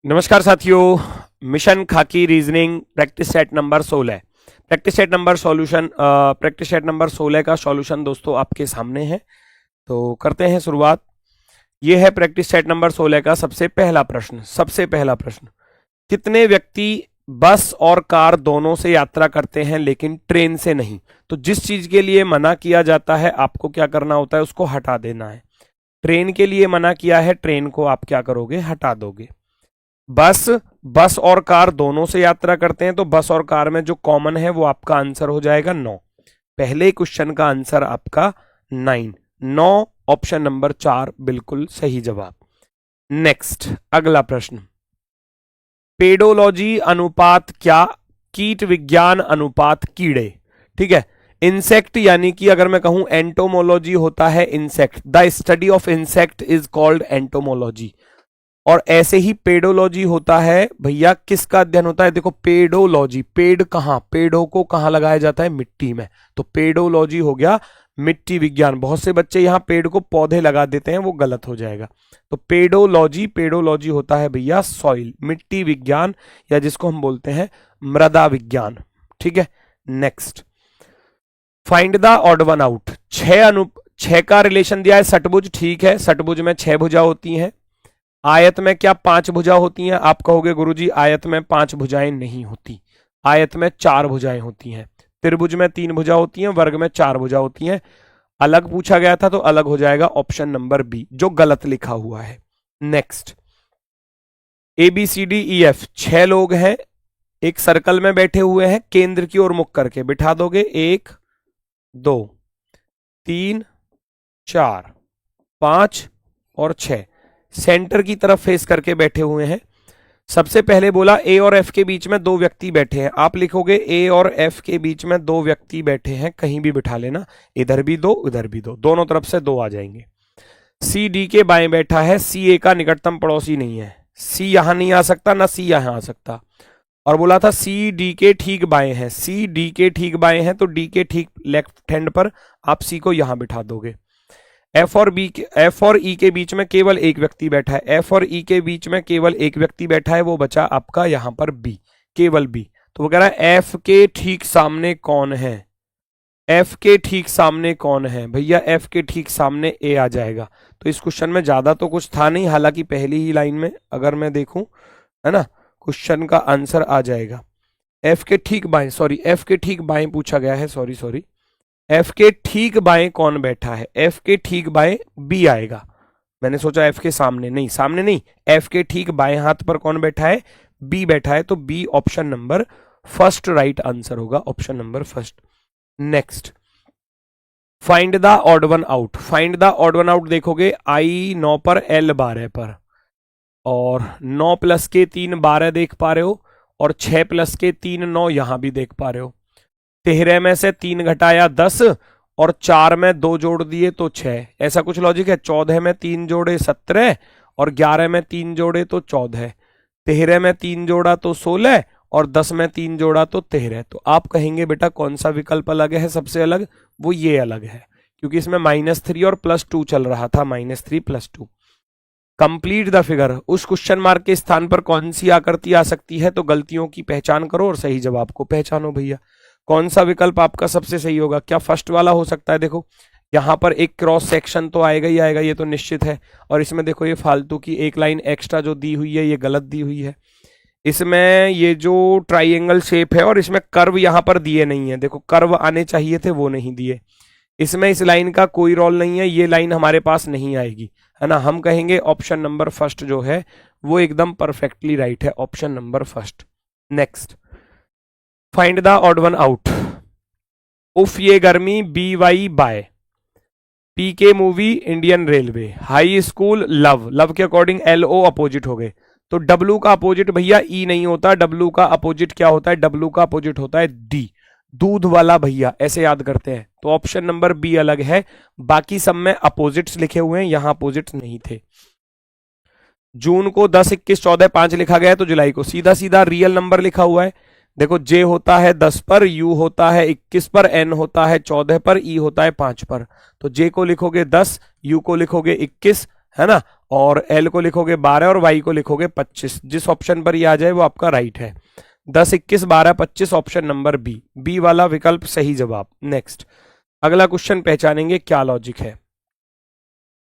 नमस्कार साथियों, मिशन खाकी reasoning practice set number 16 practice set number 16 का सॉल्यूशन दोस्तों आपके सामने है। तो करते हैं शुरुआत। ये है प्रैक्टिस सेट नंबर 16 का सबसे पहला प्रश्न। कितने व्यक्ति बस और कार दोनों से यात्रा करते हैं लेकिन ट्रेन से नहीं? तो जिस चीज के लिए मना किया जाता है आपको क्या करना होता है, उसको हटा देना है। ट्रेन के लिए मना किया है, ट्रेन को आप क्या करोगे, हटा दोगे। बस और कार दोनों से यात्रा करते हैं तो बस और कार में जो कॉमन है वो आपका आंसर हो जाएगा 9। पहले क्वेश्चन का आंसर आपका 9 ऑप्शन नंबर 4 बिल्कुल सही जवाब। नेक्स्ट अगला प्रश्न, पेडोलॉजी अनुपात क्या, कीट विज्ञान अनुपात कीड़े। ठीक है, इंसेक्ट यानी कि अगर मैं कहूं एंटोमोलॉजी होता है insect, the study of insect is called entomology. और ऐसे ही पेडोलॉजी होता है भैया, किसका अध्ययन होता है? देखो पेडोलॉजी, पेड़ कहां, पेड़ों को कहां लगाया जाता है, मिट्टी में। तो पेडोलॉजी हो गया मिट्टी विज्ञान। बहुत से बच्चे यहां पेड़ को पौधे लगा देते हैं, वो गलत हो जाएगा। तो पेडोलॉजी होता है भैया सॉइल, मिट्टी विज्ञान, या जिसको हम बोलते हैं मृदा विज्ञान। ठीक है, next find the odd one out. 6 का रिलेशन दिया है षटभुज। ठीक है, षटभुज में 6 भुजा होती हैं। आयत में क्या 5 भुजा होती हैं? आप कहोगे गुरुजी आयत में 5 भुजाएं नहीं होती, आयत में 4 भुजाएं होती हैं। त्रिभुज में 3 भुजा होती हैं, वर्ग में 4 भुजा होती हैं। अलग पूछा गया था तो अलग हो जाएगा ऑप्शन नंबर बी, जो गलत लिखा हुआ है। नेक्स्ट ABCDEF 6 लोग हैं, एक सर्कल में बैठे हुए हैं, केंद्र की ओर मुख करके बिठा दोगे। 1 2 3 4 5 और 6 सेंटर की तरफ फेस करके बैठे हुए हैं। सबसे पहले बोला ए और एफ के बीच में 2 व्यक्ति बैठे हैं। आप लिखोगे ए और एफ के बीच में 2 व्यक्ति बैठे हैं, कहीं भी बिठा लेना, इधर भी 2 उधर भी 2, दोनों तरफ से 2 आ जाएंगे। सी डी के बाएं बैठा है, सी ए का निकटतम पड़ोसी नहीं है, सी यहां नहीं आ सकता ना सी यहां आ सकता। और बोला था सी डी के ठीक बाएं है, सी डी के ठीक बाएं है, तो डी के ठीक लेफ्ट हैंड पर आप सी को यहां बिठा दोगे। एफ और ई के बीच में केवल एक व्यक्ति बैठा है, एफ और ई के बीच में केवल एक व्यक्ति बैठा है, वो बचा आपका यहां पर बी, केवल बी। तो वो कह रहा है एफ के ठीक सामने कौन है, एफ के ठीक सामने कौन है भैया, एफ के ठीक सामने ए आ जाएगा। तो इस क्वेश्चन में ज्यादा तो कुछ था नहीं, हालांकि पहली ही लाइन में अगर मैं देखूं, है ना, क्वेश्चन का आंसर आ जाएगा। एफ के ठीक बाएं, सॉरी एफ के ठीक बाएं पूछा गया है, सॉरी एफ के ठीक बाएं कौन बैठा है, एफ के ठीक बाएं बी आएगा। मैंने सोचा एफ के सामने नहीं, एफ के ठीक बाएं हाथ पर कौन बैठा है, बी बैठा है, तो B option number first right answer होगा, option number first. Next find the odd one out. Find the odd one out देखोगे आई 9 पर, एल 12 पर, और 9 प्लस के 3 12 देख पा रहे हो, और 6 प्लस के 3 9 यहां भी देख पा रहे हो। 13 में से 3 घटाया 10, और 4 में 2 जोड़ दिए तो 6, ऐसा कुछ लॉजिक है। 14 में 3 जोड़े 17, और 11 में 3 जोड़े तो 14, 13 में 3 जोड़ा तो 16, और 10 में 3 जोड़ा तो 13। तो आप कहेंगे बेटा कौन सा विकल्प अलग है, सबसे अलग? वो ये अलग है, क्योंकि इसमें -3 और +2 चल रहा था, -3 +2। कंप्लीट द फिगर, उस क्वेश्चन मार्क के स्थान पर कौन सी आकृति आ सकती है? तो गलतियों की पहचान करो और सही जवाब को पहचानो भैया। कौन सा विकल्प आपका सबसे सही होगा? क्या फर्स्ट वाला हो सकता है? देखो यहां पर एक क्रॉस सेक्शन तो आएगा ही आएगा, ये तो निश्चित है। और इसमें देखो ये फालतू की एक लाइन एक्स्ट्रा जो दी हुई है, ये गलत दी हुई है। इसमें ये जो ट्राइंगल शेप है, और इसमें कर्व यहां पर दिए नहीं है, देखो कर्व आने चाहिए थे, वो नहीं दिए। इसमें इस लाइन का कोई रोल नहीं है, ये लाइन हमारे पास नहीं आएगी, है ना। हम कहेंगे ऑप्शन नंबर फर्स्ट जो है वो एकदम परफेक्टली राइट है, option number first. Next find the odd one out. उफ ये गर्मी, बी वाई बाय, पी के movie, Indian railway, high school, love के अकॉर्डिंग LO अपोजिट हो गए। तो W का अपोजिट भैया E नहीं होता, W का अपोजिट क्या होता है? W का अपोजिट होता है D, दूध वाला भैया, ऐसे याद करते हैं। तो ऑप्शन नंबर बी अलग है, बाकी सब में अपोजिट्स लिखे हुए हैं, यहां अपोजिट्स नहीं थे। जून को 10 21 14 5 लिखा गया है, तो जुलाई को सीधा सीधा रियल नंबर लिखा हुआ है। देखो J होता है 10 पर, U होता है 21 पर, N होता है 14 पर, E होता है 5 पर। तो J को लिखोगे 10, U को लिखोगे 21, है ना, और L को लिखोगे 12 और Y को लिखोगे 25। जिस ऑप्शन पर ये आ जाए वो आपका राइट है। 10, 21, 12, 25 ऑप्शन नंबर बी वाला विकल्प सही जवाब। नेक्स्ट अगला क्वेश्चन पहचानेंगे क्या लॉजिक है।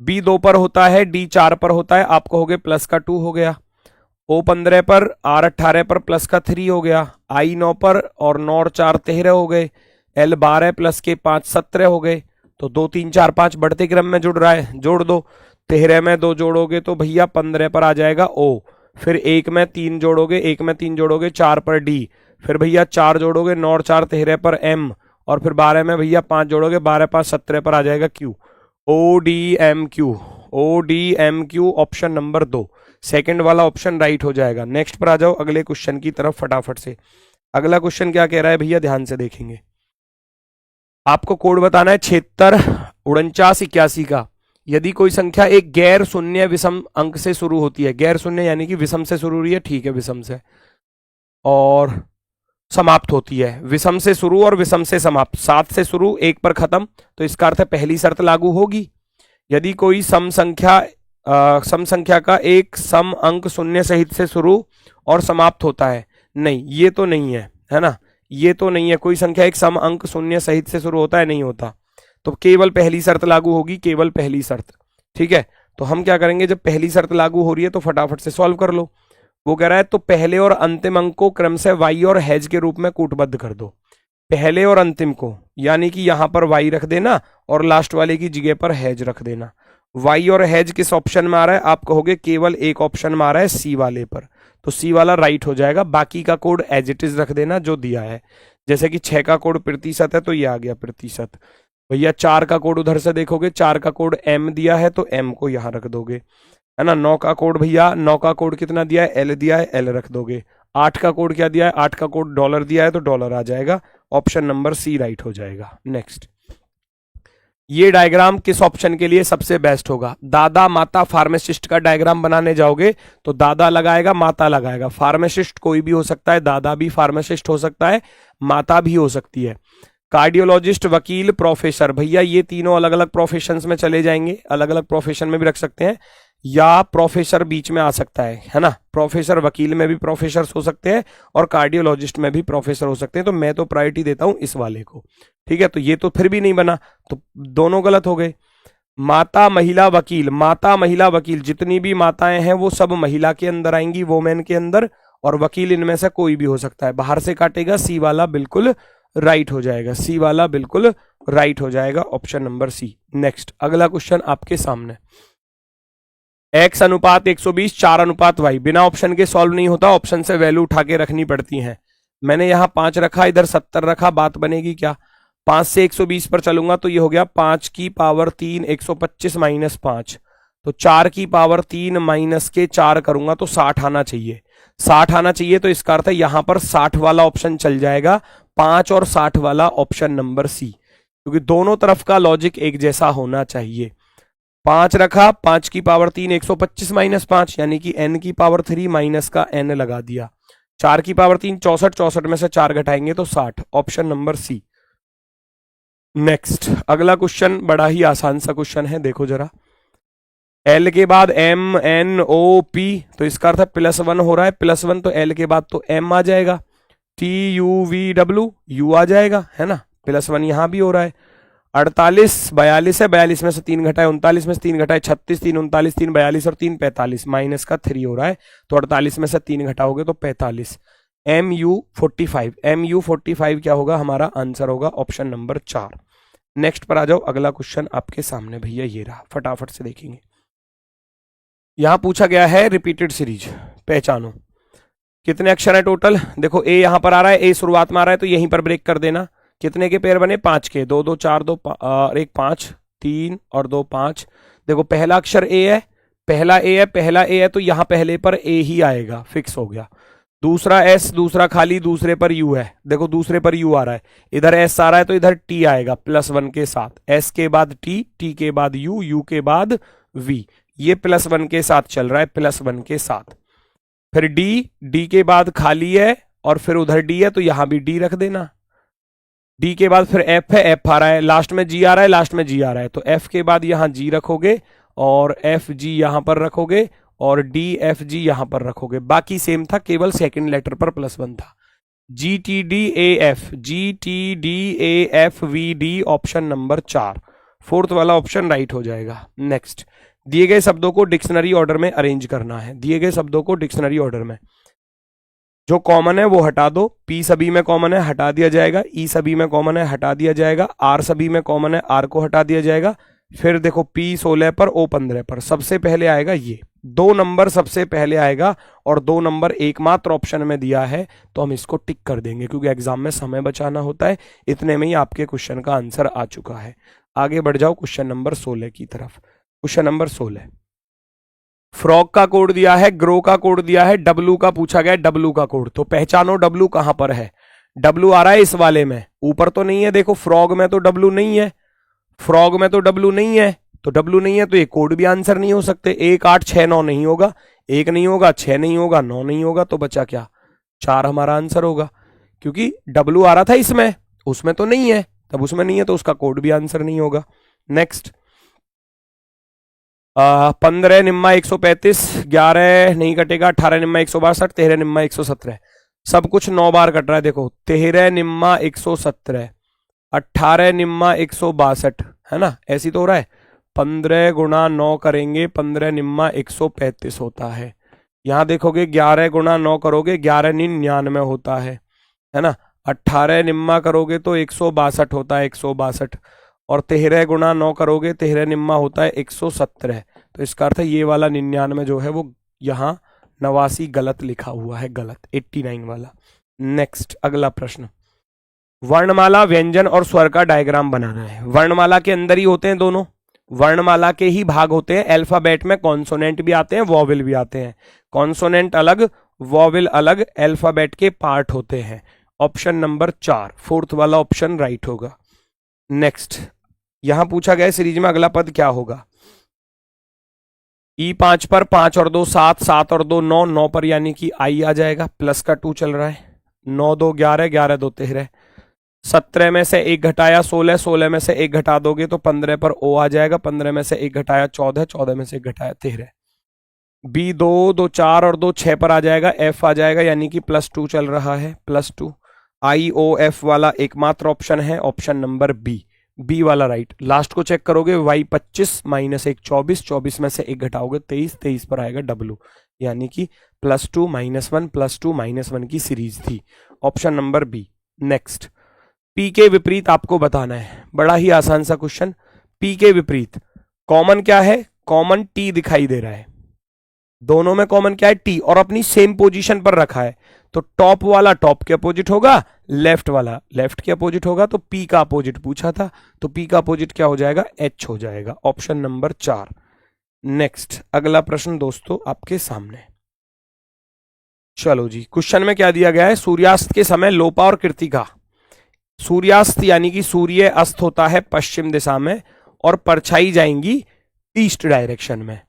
B 2 पर होता है, D 4 पर होता है, आप कहोगे प्लस का 2 हो गया। O 15 पर, R 18 पर प्लस का 3 हो गया। I 9 पर और 9 और 4 13 हो गए। L 12 प्लस के 5 17 हो गए। तो 2 3 4 5 बढ़ते क्रम में जुड़ रहा है, जोड़ दो। 13 में 2 जोड़ोगे तो भैया 15 पर आ जाएगा O। फिर 1 में 3 जोड़ोगे, 1 में 3 जोड़ोगे 4 पर D। फिर भैया 4 जोड़ोगे, 9 और 4 13 पर M। और फिर 12 में भैया 5 जोड़ोगे, 12 5 17 पर आ जाएगा Q। ODMQ, ODMQ option number 2, second वाला ऑप्शन राइट हो जाएगा। नेक्स्ट पर आ जाओ अगले क्वेश्चन की तरफ फटाफट से। अगला क्वेश्चन क्या कह रहा है भैया, ध्यान से देखेंगे। आपको कोड बताना है 76 49 81 का। यदि कोई संख्या एक गैर शून्य विषम अंक से शुरू होती है, गैर शून्य यानी कि विषम से शुरू हो रही है, ठीक है, विषम से, और समाप्त होती है, विषम से शुरू और विषम से समाप्त, 7 से शुरू 1 पर खत्म, तो इसका अर्थ है पहली शर्त लागू होगी। यदि कोई सम संख्या का एक सम अंक शून्य सहित से शुरू और समाप्त होता है, नहीं ये तो नहीं है ना, ये तो नहीं है। कोई संख्या एक सम अंक शून्य सहित से शुरू होता है, नहीं होता, तो केवल पहली शर्त लागू होगी, केवल पहली शर्त। ठीक है, तो हम क्या करेंगे, जब पहली शर्त लागू हो रही है तो फटाफट से सॉल्व कर लो। वो कह रहा है तो पहले और अंतिम अंक को क्रम से y और हैज के रूप में कूटबद्ध कर दो। पहले और अंतिम को, यानी कि यहां पर y रख देना और लास्ट वाले की जगह पर हैज रख देना। y और हैज किस ऑप्शन में आ रहा है, आप कहोगे केवल एक ऑप्शन में आ रहा है, सी वाले पर, तो सी वाला राइट हो जाएगा। बाकी का कोड एज इट इज रख देना जो दिया है। जैसे कि 6 का कोड प्रतिशत है तो ये आ गया प्रतिशत। भैया 4 का कोड उधर से देखोगे, 4 का कोड m दिया है तो m को यहां रख दोगे, है ना। 9 का कोड, भैया 9 का कोड कितना दिया है, L दिया है, L रख दोगे। 8 का कोड क्या दिया है, 8 का कोड डॉलर दिया है तो डॉलर आ जाएगा। ऑप्शन नंबर सी राइट हो जाएगा। नेक्स्ट, ये डायग्राम किस ऑप्शन के लिए सबसे बेस्ट होगा। दादा माता फार्मासिस्ट का डायग्राम बनाने जाओगे तो दादा लगाएगा, माता लगाएगा। फार्मासिस्ट कोई भी हो सकता है, दादा भी फार्मासिस्ट हो सकता है, माता भी हो सकती है। कार्डियोलॉजिस्ट, वकील, प्रोफेसर, भैया ये तीनों अलग अलग प्रोफेशंस में चले जाएंगे, अलग अलग प्रोफेशन में भी रख सकते हैं, या प्रोफेसर बीच में आ सकता है ना। प्रोफेसर, वकील में भी प्रोफेसर हो सकते हैं और कार्डियोलॉजिस्ट में भी प्रोफेसर हो सकते हैं, तो मैं तो प्रायोरिटी देता हूं इस वाले को। ठीक है, तो ये तो फिर भी नहीं बना, तो दोनों गलत हो गए। माता, महिला, वकील, माता, महिला, वकील, जितनी भी माताएं हैं वो सब महिला के अंदर आएंगी, वोमेन के अंदर, और वकील इनमें से कोई भी हो सकता है। बाहर से काटेगा, सी वाला बिल्कुल राइट हो जाएगा, सी वाला बिल्कुल राइट हो जाएगा, ऑप्शन नंबर सी। नेक्स्ट अगला क्वेश्चन आपके सामने, x अनुपात 120 4 अनुपात y, बिना ऑप्शन के सॉल्व नहीं होता, ऑप्शन से वैल्यू उठा के रखनी पड़ती है। मैंने यहां 5 रखा, इधर 70 रखा, बात बनेगी क्या। 5 से 120 पर चलूंगा तो ये हो गया 5 की पावर 3 125 माइनस 5, तो 4 की पावर 3 माइनस के 4 करूंगा तो 60 आना चाहिए, 60 आना चाहिए। तो इसका अर्थ है यहां पर 60 वाला ऑप्शन चल जाएगा, 5 और 60 वाला ऑप्शन नंबर सी, क्योंकि दोनों तरफ का लॉजिक एक जैसा होना चाहिए। 5 रखा, 5 की पावर 3 125 माइनस 5, यानी कि n की पावर 3 माइनस का n लगा दिया। 4 की पावर 3 64, 64 में से 4 घटाएंगे तो 60, ऑप्शन नंबर सी। नेक्स्ट अगला क्वेश्चन बड़ा ही आसान सा क्वेश्चन है, देखो जरा। L के बाद M N O P, तो इसका अर्थ है +1 हो रहा है, +1 तो L के बाद तो M आ जाएगा, T U V W U आ जाएगा, है ना। +1 यहां भी हो रहा है। 48 42 है, 42 में से 3 घटाए 39 में से 3 घटाए 36, 3 39, 3 42 और 3 45, माइनस का 3 हो रहा है, तो 48 में से 3 घटाओगे तो 45। MU45, MU45 क्या होगा, हमारा आंसर होगा ऑप्शन नंबर 4। नेक्स्ट पर आ जाओ, अगला क्वेश्चन आपके सामने भैया ये रहा, फटाफट से देखेंगे। यहां पूछा गया है रिपीटेड सीरीज, पहचानो। कितने अक्षर है टोटल, देखो ए यहां पर आ रहा है, ए शुरुआत में आ रहा है तो यहीं पर ब्रेक कर देना। कितने के पेयर बने, 5 के, 2 2 4 2 1 5 3 और 2 5। देखो पहला अक्षर ए है, पहला ए है, पहला ए है तो यहां पहले पर ए ही आएगा, फिक्स हो गया। दूसरा एस, दूसरा खाली, दूसरे पर यू है, देखो दूसरे पर यू आ रहा है, इधर एस आ रहा है तो इधर टी आएगा +1 के साथ, एस के बाद टी, टी के बाद यू, यू के बाद वी, ये +1 के साथ चल रहा है, +1 के साथ। फिर डी, डी के बाद खाली है और फिर उधर डी है तो यहां भी डी रख देना। डी के बाद फिर एफ है, एफ आ रहा है, लास्ट में जी आ रहा है, लास्ट में जी आ रहा है, तो एफ के बाद यहां जी रखोगे और एफ जी यहां पर रखोगे और डी एफ जी यहां पर रखोगे, बाकी सेम था, केवल सेकंड लेटर पर +1 था। G T D A F, G T D A F V D, option number 4, fourth वाला ऑप्शन राइट हो जाएगा। नेक्स्ट, दिए गए शब्दों को डिक्शनरी ऑर्डर में अरेंज करना है। दिए गए शब्दों को डिक्शनरी ऑर्डर में, जो कॉमन है वो हटा दो, पी सभी में कॉमन है हटा दिया जाएगा, ई सभी में कॉमन है हटा दिया जाएगा, आर सभी में कॉमन है आर को हटा दिया जाएगा। फिर देखो पी 16 पर, ओ 15 पर, सबसे पहले आएगा ये 2 नंबर, सबसे पहले आएगा, और 2 नंबर एकमात्र ऑप्शन में दिया है तो हम इसको टिक कर देंगे, क्योंकि एग्जाम में समय बचाना होता है। इतने में ही आपके क्वेश्चन का आंसर आ चुका है। आगे बढ़ जाओ क्वेश्चन नंबर 16 की तरफ। क्वेश्चन नंबर 16, फ्रॉग का कोड दिया है, ग्रो का कोड दिया है, डब्लू का पूछा गया, डब्लू का कोड। तो पहचानो डब्लू कहां पर है। डब्लू आ रहा है इस वाले में, ऊपर तो नहीं है, देखो फ्रॉग में तो डब्लू नहीं है, फ्रॉग में तो डब्लू नहीं है, तो डब्लू नहीं है तो ये कोड भी आंसर नहीं हो सकते। 1 8 6 9 नहीं होगा, 1 नहीं होगा, 6 नहीं होगा, 9 नहीं होगा, तो बचा क्या, 4 हमारा आंसर होगा, क्योंकि डब्लू आ रहा था इसमें, उसमें तो नहीं है, तब उसमें नहीं है तो उसका कोड भी आंसर नहीं होगा। नेक्स्ट, 15 निम्मा 135, 11 नहीं कटेगा, 18 निम्मा 162, 13 निम्मा 117, सब कुछ 9 बार कट रहा है। देखो 13 निम्मा 117, 18 निम्मा 162, है ना, ऐसी तो हो रहा है। 15 गुणा 9 करेंगे, 15 निम्मा 135 होता है। यहां देखोगे 11 गुणा 9 करोगे, 11 99 होता है ना। 18 निम्मा करोगे तो 162 होता है, 162, और 13 गुणा 9 करोगे, 13 निम्मा होता है 117। तो इसका अर्थ है ये वाला 99 जो है वो यहाँ 89 गलत लिखा हुआ है, गलत, 89 वाला। नेक्स्ट, अगला प्रश्न, वर्णमाला, व्यंजन और स्वर का डायग्राम बनाना है। वर्णमाला के अंदर ही होते हैं दोनों, वर्णमाला के ही भाग होते हैं। अल्फाबेट में कॉन्सोनेंट भी आते हैं, वॉवेल भी आते हैं। कॉन्सोनेंट अलग, वॉवेल अलग, अल्फाबेट के पार्ट होते हैं। ऑप्शन नंबर 4, फोर्थ वाला ऑप्शन राइट होगा। नेक्स्ट, यहां पूछा गया सीरीज में अगला पद क्या होगा। ई 5 पर 5 और 2 7, 7 और 2 9, 9 पर यानी कि आई आ जाएगा, प्लस का 2 चल रहा है, 9 2 11, 11 2 13, 17 में से 1 घटाया 16, 16 में से 1 घटा दोगे तो 15 पर ओ आ जाएगा, 15 में से 1 घटाया 14, 14 में से 1 घटाया 13। बी 2 2 4 और 2 6 पर आ जाएगा, एफ आ जाएगा यानी कि +2 चल रहा है, +2। आई ओ एफ वाला एकमात्र ऑप्शन है, ऑप्शन नंबर बी, बी वाला राइट। लास्ट को चेक करोगे, y 25 -1 24, 24 में से 1 घटाओगे 23, 23 पर आएगा डब्लू, यानी कि +2 -1 +2 -1 की सीरीज थी, option number B. Next, P के विपरीत आपको बताना है, बड़ा ही आसान सा क्वेश्चन। पी के विपरीत कॉमन क्या है, कॉमन टी दिखाई दे रहा है, दोनों में कॉमन क्या है, टी, और अपनी सेम पोजीशन पर रखा है, तो टॉप वाला टॉप के अपोजिट होगा, लेफ्ट वाला लेफ्ट के अपोजिट होगा, तो पी का अपोजिट पूछा था, तो पी का अपोजिट क्या हो जाएगा, एच हो जाएगा, ऑप्शन नंबर 4। नेक्स्ट, अगला प्रश्न दोस्तों आपके सामने, चलो जी, क्वेश्चन में क्या दिया गया है, सूर्यास्त के समय लोपा और कृतिका, सूर्यास्त यानी कि सूर्य अस्त होता है पश्चिम दिशा में और परछाई जाएंगी ईस्ट डायरेक्शन में।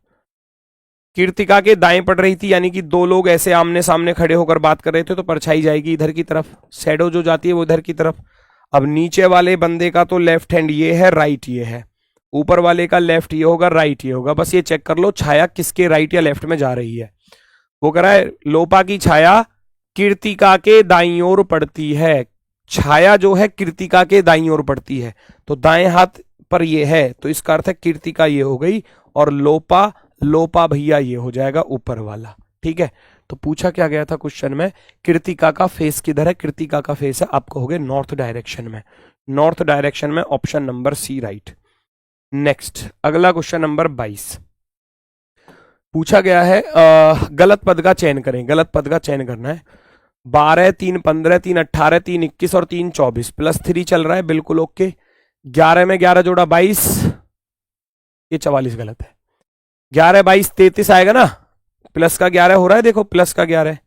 कृतिका के दाएं पड़ रही थी, यानी कि 2 लोग ऐसे आमने सामने खड़े होकर बात कर रहे थे, तो परछाई जाएगी इधर की तरफ, शैडो जो जाती है वो इधर की तरफ। अब नीचे वाले बंदे का तो लेफ्ट हैंड ये है, राइट ये है, ऊपर वाले का लेफ्ट ये होगा, राइट ये होगा, बस ये चेक कर लो छाया किसके राइट या लेफ्ट में जा रही है। वो कह रहा है लोपा की छाया कृतिका के दाईं ओर पड़ती है, छाया जो है कृतिका के दाईं ओर पड़ती है, तो दाएं हाथ पर ये है, तो इसका अर्थ है कृतिका ये हो गई, और लोपा, लोपा भैया ये हो जाएगा ऊपर वाला, ठीक है। तो पूछा क्या गया था क्वेश्चन में, कृतिका का फेस किधर है, कृतिका का फेस है, आप कहोगे नॉर्थ डायरेक्शन में, नॉर्थ डायरेक्शन में, option number C right. Next, अगला क्वेश्चन नंबर 22 पूछा गया है, गलत पद का चयन करें, गलत पद का चयन करना है। 12 3 15 3 18 3 21 और 3 24, +3 चल रहा है, बिल्कुल ओके। 11 में 11 जोड़ा 22, ये 44 गलत है। 11 22 33 आएगा ना, प्लस का 11 हो रहा है, देखो प्लस का 11,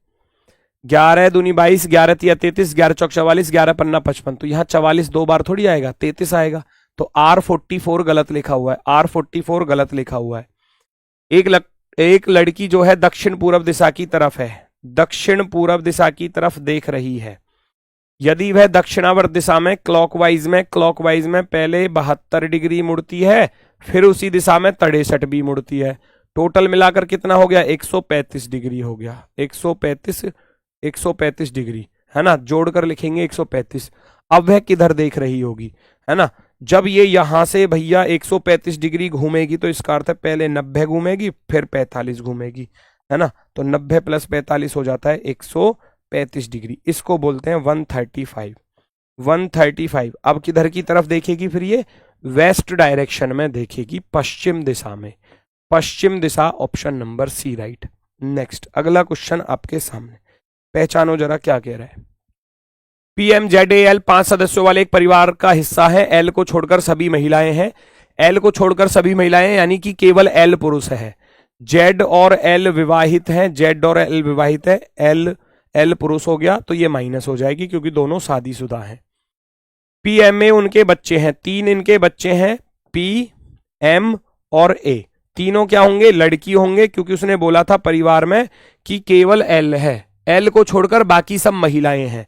11 दूनी 22, 11 तिया 33, 11 चौक 44, 11 पन्ना 55, तो यहाँ 44 2 बार थोड़ी आएगा, 33 आएगा, तो R44 गलत लिखा हुआ है, R44 गलत लिखा हुआ है। एक लड़की जो है दक्षिण पूर्व दिशा की तरफ है, दक्षिण पूर्व दिशा की तरफ देख रही है, यदि वह दक्षिणावर्त दिशा में क्लॉकवाइज में पहले 72 डिग्री मुड़ती है, फिर उसी दिशा में 63 भी मुड़ती है, टोटल मिलाकर कितना हो गया? 135 डिग्री हो गया। 135 डिग्री, है ना, जोड़कर लिखेंगे 135। अब वह किधर देख रही होगी, है ना? जब ये यहां से भैया 135 डिग्री घूमेगी तो इसका अर्थ है पहले 90 घूमेगी, फिर 45 घूमेगी, है ना? तो 90 + 45 हो जाता है 135 डिग्री। इसको बोलते हैं 135। 135 अब किधर की तरफ देखेगी? फिर ये वेस्ट डायरेक्शन में देखेगी, पश्चिम दिशा में। पश्चिम दिशा, option number C right. Next अगला क्वेश्चन आपके सामने, पहचानो जरा क्या कह रहा है। PMZAL 5 सदस्यों वाले एक परिवार का हिस्सा है। एल को छोड़कर सभी महिलाएं हैं। एल को छोड़कर सभी महिलाएं यानी कि केवल एल पुरुष है। जेड और एल विवाहित हैं। जेड और एल विवाहित है। एल पुरुष हो गया तो ये माइनस हो जाएगी क्योंकि दोनों शादीशुदा हैं। PM में उनके बच्चे हैं, 3 इनके बच्चे हैं, P, M और A। तीनों क्या होंगे? लड़की होंगे, क्योंकि उसने बोला था परिवार में कि केवल एल है। एल को छोड़कर बाकी सब महिलाएं हैं।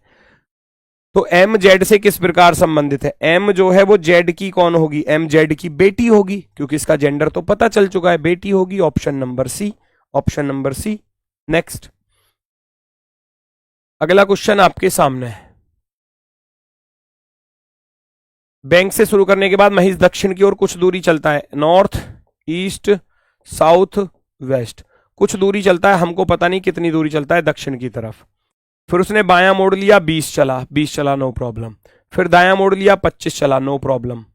तो M जेड से किस प्रकार संबंधित है? M जो है वो जेड की कौन होगी? M जेड की बेटी होगी, क्योंकि इसका जेंडर तो पता चल चुका है, बेटी होगी। Option number C, option number C. Next अगला क्वेश्चन आपके सामने है। बैंक से शुरू करने के बाद महेश दक्षिण की ओर कुछ दूरी चलता है। नॉर्थ, ईस्ट, साउथ, वेस्ट, कुछ दूरी चलता है, हमको पता नहीं कितनी दूरी चलता है दक्षिण की तरफ। फिर उसने बायां मोड़ लिया, 20 चला, नो प्रॉब्लम। फिर दायां मोड़ लिया, 25 चला, नो प्रॉब्लम।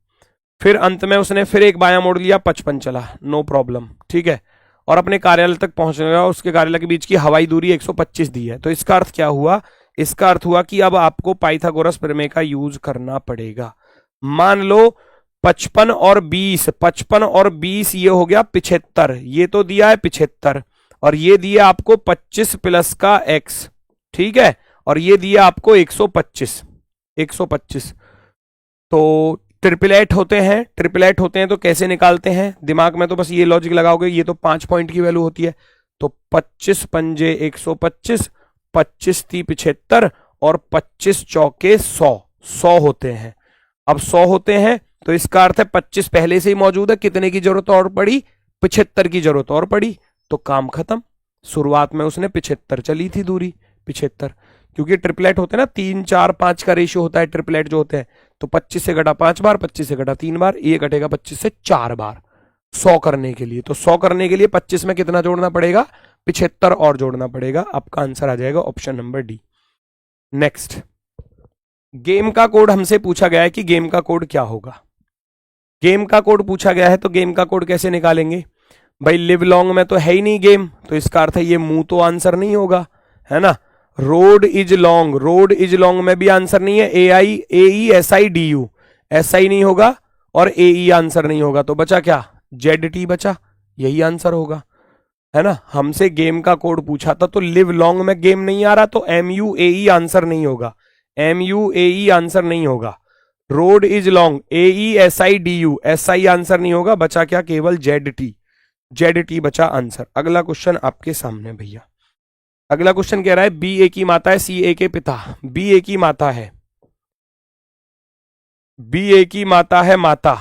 फिर अंत में उसने फिर एक बायां मोड़ लिया, 55 चला, नो प्रॉब्लम, ठीक है। और अपने कार्यालय तक पहुंचने का उसके कार्यालय के बीच की हवाई दूरी 125 दी है। तो इसका अर्थ क्या हुआ? इसका अर्थ हुआ कि अब आपको पाइथागोरस प्रमेय का यूज करना पड़ेगा। मान लो 55 और 20 ये हो गया 75, ये तो दिया है 75 और ये दिया आपको 25 प्लस का x, ठीक है, और ये दिया आपको 125। तो ट्रिपलेट होते हैं तो कैसे निकालते हैं? दिमाग में तो बस ये लॉजिक लगाओगे, ये तो 5 पॉइंट की वैल्यू होती है, तो 25 पंजे 125, 25 × 75 और 25 चौके 100 होते हैं। अब 100 होते हैं तो इसका अर्थ है 25 पहले से ही मौजूद है, कितने की जरूरत और पड़ी? 75 की जरूरत और पड़ी, तो काम खत्म। शुरुआत में उसने 75 चली थी दूरी, 75, क्योंकि ट्रिपलेट होते हैं ना, 3, 4, 5 का रेशियो होता है ट्रिपलेट जो होते हैं। तो 25 से घटा 5 बार, 25 से घटा 3 बार, ये घटेगा 25 से 4 बार 100 करने के लिए। तो 100 करने के लिए 25 में कितना जोड़ना पड़ेगा? 75 और जोड़ना पड़ेगा। आपका आंसर आ जाएगा option number D. Next, game का कोड हमसे पूछा गया है कि गेम का कोड क्या होगा। गेम का कोड पूछा गया है तो गेम का कोड कैसे निकालेंगे भाई? लिव लॉन्ग में तो है ही नहीं गेम, तो इसका अर्थ है ये मुंह तो आंसर नहीं होगा, है ना। रोड इज लॉन्ग में भी आंसर नहीं है। AESIDU, SI नहीं होगा और AE आंसर नहीं होगा, तो बचा क्या? ZT बचा, यही आंसर होगा, है ना। हमसे गेम का कोड पूछा था तो लिव लॉन्ग में गेम नहीं आ रहा, तो MUAE आंसर नहीं होगा, MUAE आंसर नहीं होगा। Road is long, AESIDU, SI answer नहीं होगा, बचा क्या? केवल ZT बचा आंसर। अगला क्वेश्चन आपके सामने भैया। अगला क्वेश्चन कह रहा है BA की माता है, CA के पिता। BA की माता है, BA की माता है माता,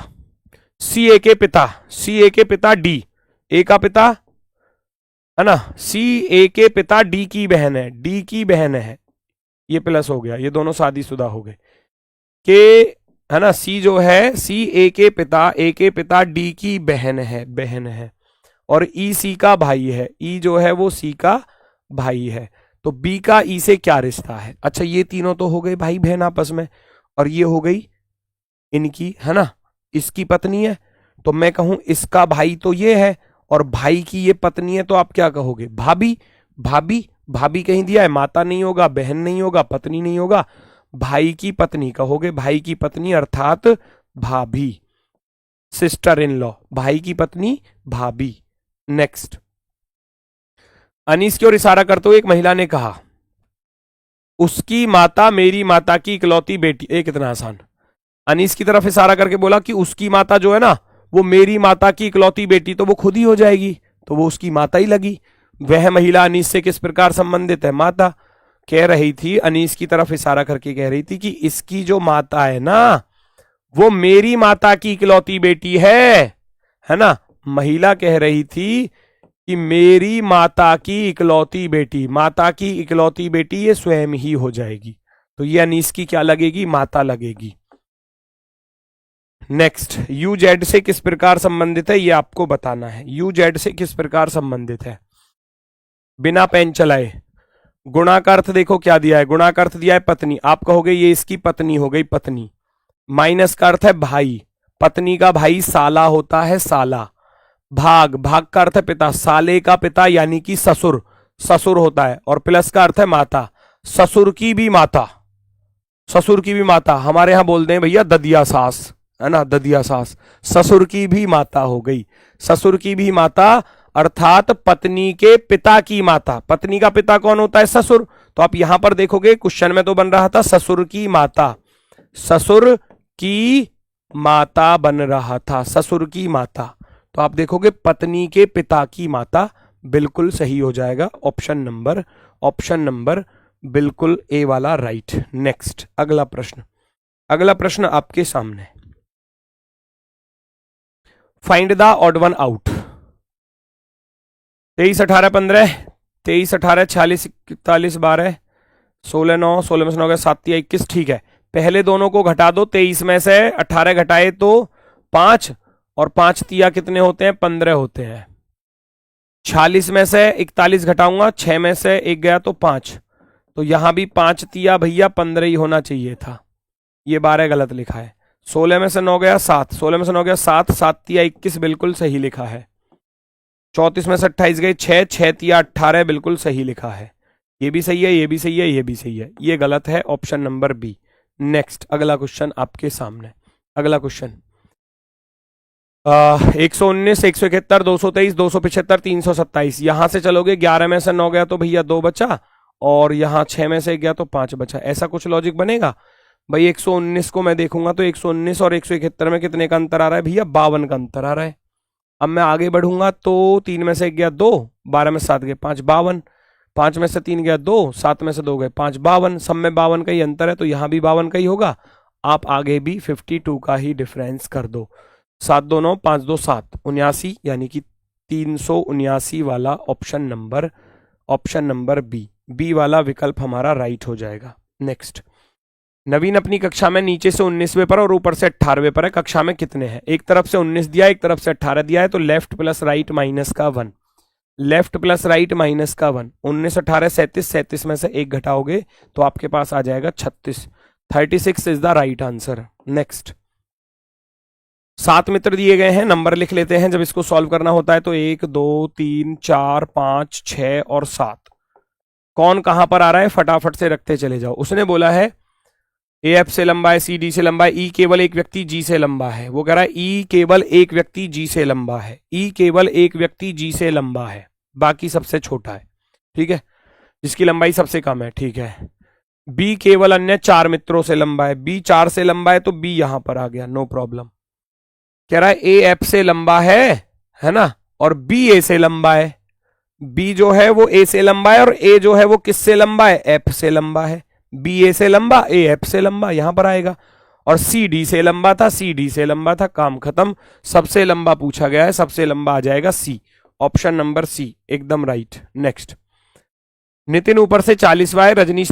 CA के पिता D, A का पिता है ना, CA के पिता D की बहन है, ये प्लस हो गया, ये दोनों शादीशुदा हो गए। के है ना, C जो है CA के पिता, A के पिता D की बहन है और E C का भाई है, E जो है वो C का भाई है। तो B का E से क्या रिश्ता है? अच्छा, ये तीनों तो हो गए भाई बहन आपस में, और ये हो गई इनकी, है ना, इसकी पत्नी है। तो मैं कहूं इसका भाई तो ये है और भाई की ये पत्नी है, तो आप क्या कहोगे? भाभी कहीं दिया है, माता नहीं होगा, बहन नहीं होगा, पत्नी नहीं होगा, भाई की पत्नी कहोगे। भाई की पत्नी अर्थात भाभी, सिस्टर इन लॉ, भाई की पत्नी भाभी। नेक्स्ट, अनीस की ओर इशारा करते हुए एक महिला ने कहा, उसकी माता मेरी माता की इकलौती बेटी। एक कितना आसान, अनीस की तरफ इशारा करके बोला कि उसकी माता जो है ना वो मेरी माता की इकलौती बेटी, तो वो खुद ही हो जाएगी, तो वो उसकी माता ही लगी। वह महिला अनीस से किस प्रकार संबंधित है? माता। कह रही थी, अनीस की तरफ इशारा करके कह रही थी कि इसकी जो माता है ना वो मेरी माता की इकलौती बेटी है ना। महिला कह रही थी कि मेरी माता की इकलौती बेटी, माता की इकलौती बेटी ये स्वयं ही हो जाएगी, तो ये अनीस की क्या लगेगी, माता लगेगी। नेक्स्ट, यू जेड से किस प्रकार संबंधित है ये आपको बताना है। यू जेड से किस प्रकार संबंधित है, बिना पेन चलाए। गुणा का अर्थ देखो क्या दिया है, गुणा का अर्थ दिया है पत्नी, आप कहोगे ये इसकी पत्नी हो गई पत्नी। माइनस का अर्थ है भाई, पत्नी का भाई साला होता है साला। भाग, भाग का अर्थ है पिता, साले का पिता यानी कि ससुर, ससुर होता है। और प्लस का अर्थ है माता, ससुर की भी माता, ससुर की भी माता। हमारे यहां बोलते हैं भैया ददिया सास, है ना, ददिया सास, ससुर की भी माता हो गई। ससुर की भी माता अर्थात पत्नी के पिता की माता। पत्नी का पिता कौन होता है, ससुर। तो आप यहां पर देखोगे क्वेश्चन में तो बन रहा था ससुर की माता, ससुर की माता बन रहा था, ससुर की माता। तो आप देखोगे पत्नी के पिता की माता, बिल्कुल सही हो जाएगा ऑप्शन नंबर बिल्कुल ए वाला राइट। नेक्स्ट, अगला प्रश्न, अगला प्रश्न आपके सामने, find the odd one out. 23 18 15, 23 18 46 41 12, 16 9, 16 में से 9 गया 7 या 21, ठीक है। पहले दोनों को घटा दो, 23 में से 18 घटाए तो 5, और 5 तिया कितने होते हैं, 15 होते हैं। 46 में से 41 घटाऊंगा, 6 में से 1 गया तो 5, तो यहां भी 5 तिया भैया 15 ही होना चाहिए था, ये 12 गलत लिखा है। 16 में से 9 गया 7, 16 में से 9 गया 7, 7 तिया 21 बिल्कुल सही लिखा है। 34 में से 28 गए 6, 6 तिया 18 बिल्कुल सही लिखा है। ये भी सही है, ये भी सही है, ये भी सही है, ये गलत है, ऑप्शन नंबर बी। नेक्स्ट, अगला क्वेश्चन आपके सामने, अगला क्वेश्चन 119 171 223 275 327, यहां से चलोगे 11 में से 9 गया तो भैया 2 बचा, और यहां 6 में से 1 गया तो 5 बचा, ऐसा कुछ लॉजिक बनेगा भाई। 119 को मैं देखूंगा तो 119 और 171 में कितने का अंतर आ रहा है भैया, 52 का अंतर आ रहा है। अब मैं आगे बढ़ूंगा तो 3 में से 1 गया 2, 12 में से 7 गए 5, 52, 5 में से 3 गया 2, 7 में से 2 गए 5, 52, सब में 52 का ही अंतर है, तो यहां भी 52 का ही होगा। आप आगे भी 52 का ही डिफरेंस कर दो, 7 2 9 5 2 7 79, यानी कि 379 वाला ऑप्शन नंबर बी वाला विकल्प हमारा राइट हो जाएगा। नेक्स्ट, नवीन अपनी कक्षा में नीचे से 19वें पर और ऊपर से 18वें पर है, कक्षा में कितने हैं। एक तरफ से 19 दिया है, एक तरफ से 18 दिया है, तो लेफ्ट प्लस राइट माइनस का 1, लेफ्ट प्लस राइट माइनस का 1, 19 18 37, 37 में से 1 घटाओगे तो आपके पास आ जाएगा 36, 36 is the right answer. Next, 7 मित्र दिए गए हैं, नंबर लिख लेते हैं जब इसको सॉल्व करना होता है तो 1 2 3 4 5 6 और 7, कौन कहां पर आ रहा है फटाफट से रखते चले जाओ। उसने बोला है ए एफ से लंबा है, सी डी से लंबा है, ई केवल एक व्यक्ति जी से लंबा है। वो कह रहा है ई केवल एक व्यक्ति जी से लंबा है, ई केवल एक व्यक्ति जी से लंबा है, बाकी सबसे छोटा है, ठीक है, जिसकी लंबाई सबसे कम है, ठीक है। बी केवल अन्य 4 मित्रों से लंबा है, बी 4 से लंबा है तो बी यहां पर आ गया, नो प्रॉब्लम। कह रहा है ए एफ से लंबा है ना, और बी ए से लंबा है, बी जो है वो ए से लंबा है और ए जो है वो किससे लंबा है, एफ से लंबा है। बी ए से लंबा, ए एफ से लंबा, यहां पर आएगा। और सी डी से लंबा था, सी डी से लंबा था, काम खत्म। सबसे लंबा पूछा गया है, सबसे लंबा आ जाएगा सी, ऑप्शन नंबर सी एकदम राइट। नेक्स्ट, नितिन ऊपर से 40वां है, रजनीश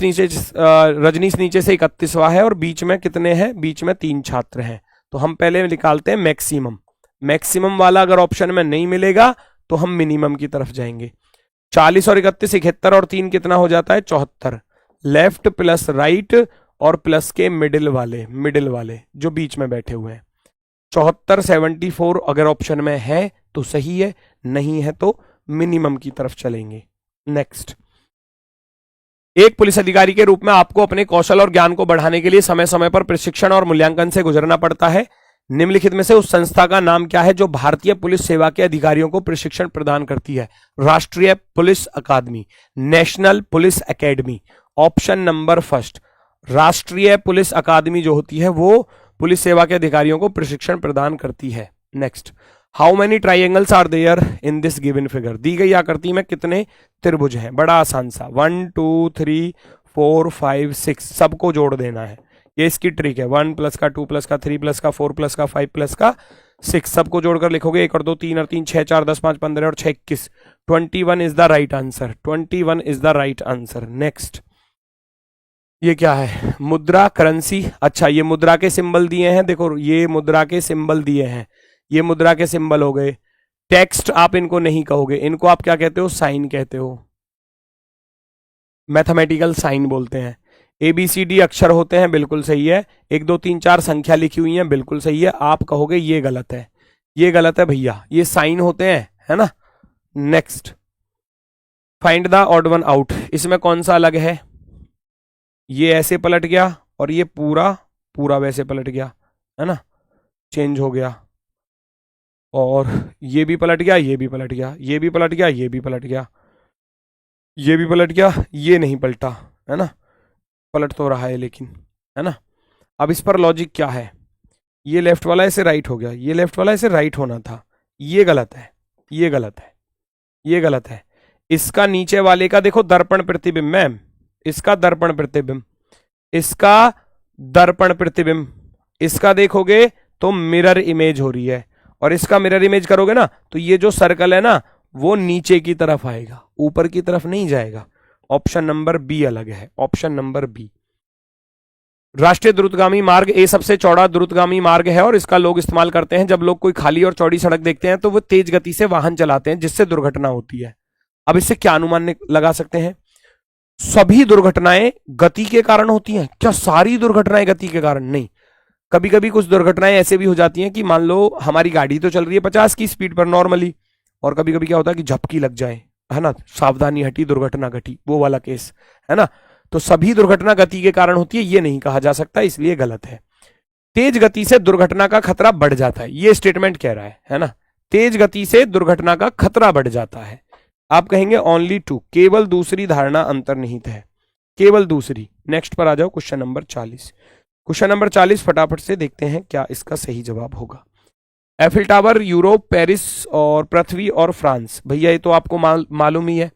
नीचे से 31वां है, और बीच में कितने हैं, बीच में 3 छात्र हैं। तो हम पहले निकालते हैं मैक्सिमम, मैक्सिमम वाला अगर ऑप्शन में नहीं मिलेगा तो हम मिनिमम की तरफ जाएंगे। 40 और 31 71 और 3 कितना हो जाता है 74, लेफ्ट प्लस राइट और प्लस के मिडिल वाले जो बीच में बैठे हुए हैं। 74 74 अगर ऑप्शन में है तो सही है, नहीं है तो मिनिमम की तरफ चलेंगे। नेक्स्ट, एक पुलिस अधिकारी के रूप में आपको अपने कौशल और ज्ञान को बढ़ाने के लिए समय समय पर प्रशिक्षण और मूल्यांकन से गुजरना पड़ता है। निम्नलिखित में से उस संस्था का नाम क्या है जो भारतीय पुलिस सेवा के अधिकारियों को प्रशिक्षण प्रदान करती है। राष्ट्रीय पुलिस अकादमी, national police academy, option number first. राष्ट्रीय पुलिस अकादमी जो होती है वो पुलिस सेवा के अधिकारियों को प्रशिक्षण प्रदान करती है। Next, how many triangles are there in this given figure, दी गई आकृति में कितने त्रिभुज हैं। बड़ा आसान सा, 1 2 3 4 5 6 सबको जोड़ देना है। ये इसकी ट्रिक है। 1 प्लस का 2 प्लस का 3 प्लस का 4 प्लस का 5 प्लस का 6 सबको जोड़कर लिखोगे। 1 और 2 3 और 3 6 4 10 5 15 और 6 21। 21 is the right answer. 21 is the right answer. Next, ये क्या है? मुद्रा, करेंसी। अच्छा, ये मुद्रा के सिंबल दिए हैं, देखो ये मुद्रा के सिंबल दिए हैं, ये मुद्रा के सिंबल हो गए। टेक्स्ट आप इनको नहीं कहोगे, इनको आप क्या कहते हो? साइन कहते हो, मैथमेटिकल साइन बोलते हैं। ABCD अक्षर होते हैं, बिल्कुल सही है। 1 2 3 4 संख्या लिखी हुई है, बिल्कुल सही है। आप कहोगे ये गलत है, ये गलत है भैया, ये साइन होते हैं, है ना। Next, find the odd one out. इसमें कौन सा अलग है? ये ऐसे पलट गया और ये पूरा पूरा वैसे पलट गया, है ना, चेंज हो गया। और ये भी पलट गया, ये भी पलट गया, ये भी पलट गया, ये भी पलट गया, ये भी पलट गया, ये नहीं पलटा, है ना। पलट तो रहा है लेकिन, है ना। अब इस पर लॉजिक क्या है? ये लेफ्ट वाला ऐसे राइट हो गया, ये लेफ्ट वाला ऐसे राइट होना था, ये गलत है, ये गलत है, ये गलत है। इसका नीचे वाले का देखो दर्पण प्रतिबिंब, मैम इसका दर्पण प्रतिबिंब, इसका दर्पण प्रतिबिंब, इसका देखोगे तो मिरर इमेज हो रही है, और इसका मिरर इमेज करोगे ना तो ये जो सर्कल है ना वो नीचे की तरफ आएगा, ऊपर की तरफ नहीं जाएगा। ऑप्शन नंबर बी अलग है, ऑप्शन नंबर बी। राष्ट्रीय द्रुतगामी मार्ग ए सबसे चौड़ा द्रुतगामी मार्ग है और इसका लोग इस्तेमाल करते हैं जब लोग कोई खाली और चौड़ी सड़क देखते हैं तो वो तेज गति से वाहन चलाते हैं जिससे दुर्घटना होती है। अब इससे क्या अनुमान लगा सकते हैं? सभी दुर्घटनाएं गति के कारण होती हैं क्या? सारी दुर्घटनाएं गति के कारण नहीं। कभी कभी कुछ दुर्घटनाएं ऐसे भी हो जाती हैं कि मान लो हमारी गाड़ी तो चल रही है 50 की स्पीड पर नॉर्मली, और कभी कभी क्या होता है कि झपकी लग जाए, है ना, सावधानी हटी दुर्घटना घटी, वो वाला केस, है ना। तो सभी दुर्घटना गति के कारण होती है ये नहीं कहा जा सकता, इसलिए गलत है। तेज गति से दुर्घटना का खतरा बढ़ जाता है, ये स्टेटमेंट कह रहा है ना। तेज गति से दुर्घटना का खतरा बढ़ जाता है। आप कहेंगे ओनली टू, केवल दूसरी धारणा अंतर्निहित है, केवल दूसरी। नेक्स्ट पर आ जाओ, क्वेश्चन नंबर 40। क्वेश्चन नंबर 40 फटाफट से देखते हैं क्या इसका सही जवाब होगा। एफिल टावर यूरोप, पेरिस और पृथ्वी और फ्रांस। भैया ये तो आपको मालूम ही है,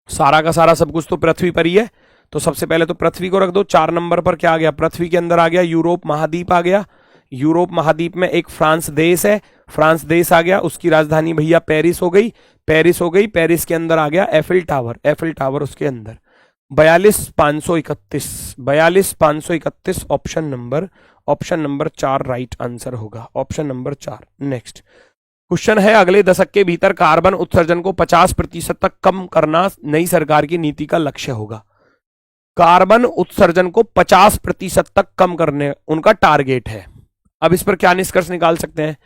सारा का सारा सब कुछ तो पृथ्वी पर ही है, तो सबसे पहले तो पृथ्वी को रख दो। 4 नंबर पर क्या आ गया? पृथ्वी के अंदर आ गया यूरोप महाद्वीप आ गया। यूरोप महाद्वीप में एक फ्रांस देश है, फ्रांस देश आ गया, उसकी राजधानी भैया पेरिस हो गई, पेरिस हो गई। पेरिस के अंदर आ गया एफिल टावर, एफिल टावर उसके अंदर। 42,531, 42,531 ऑप्शन नंबर 4 राइट आंसर होगा, ऑप्शन नंबर 4। नेक्स्ट क्वेश्चन है, अगले दशक के भीतर कार्बन उत्सर्जन को 50% तक कम करना नई सरकार की नीति का लक्ष्य होगा। कार्बन उत्सर्जन को 50% तक कम करने उनका टारगेट है। अब इस पर क्या निष्कर्ष निकाल सकते हैं?